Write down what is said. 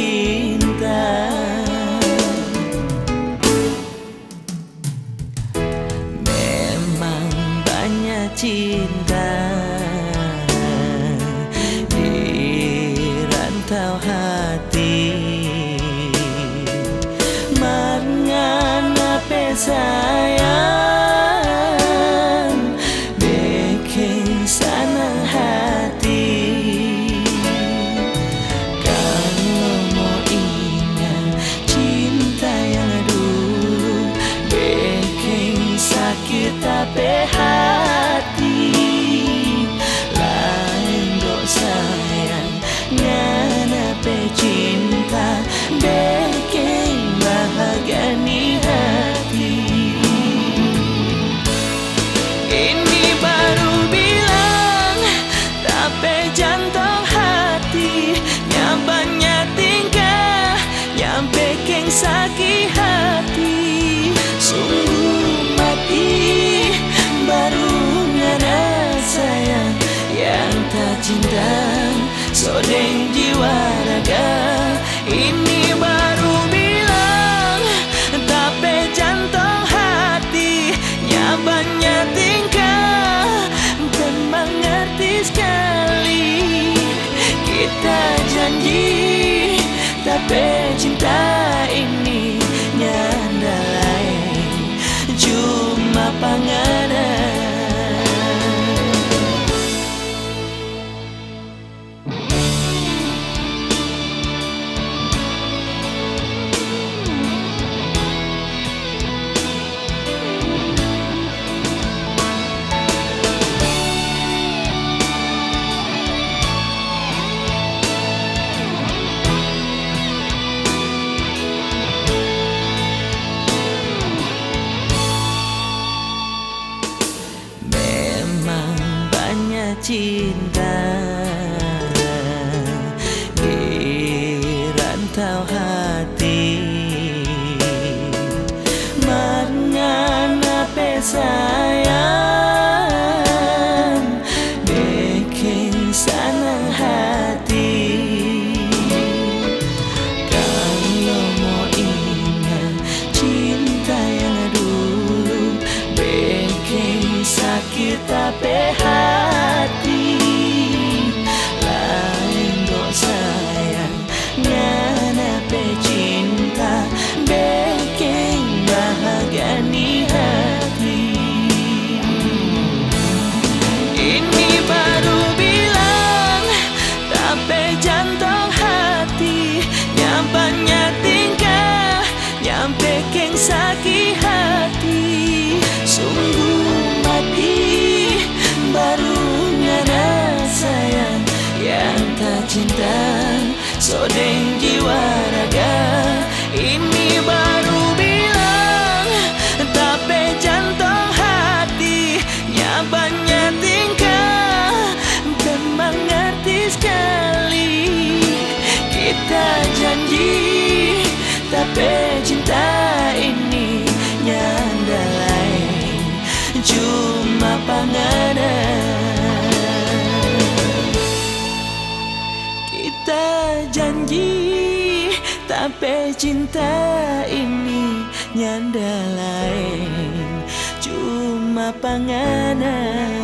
cinta. Memang banyak cinta di rantau hati, mengapa sayang bikin senang hati. Kalau mau ingat cinta yang dulu bikin sakit tapi hati, lain dok sayang ngapa cinta bikin bahagia nih hati. Ini baru bilang tapi jantung hati yang banyak tingkah yang bikin sakit hati. Sungguh mati baru ngana sayang yang tak cinta sodeng jiwa raga. Ini baru bilang tapi jantung hati yang banyak tingkah dan mengerti sekali. Kita janji tapi cinta ini nyanda lain cuma panganan. Cinta di rantau hati, mengapa sayang bikin senang hati. Kalau mau ingat cinta yang dulu bikin sakit tapi hati, lain dok sayang ngapa cinta bikin bahagia nih hati. Ini baru bilang tapi jantung hati yang banyak tingkah yang bikin sakit hati. Sungguh mati baru ngana sayang yang tak cinta sodeng jiwa raga. Ini baru bilang tapi jantung hati yang banyak tingkah dan mengerti sekali. Kita janji tapi cinta ini nyanda lain cuma panganan. Kita janji tapi cinta ini nyanda lain cuma panganan.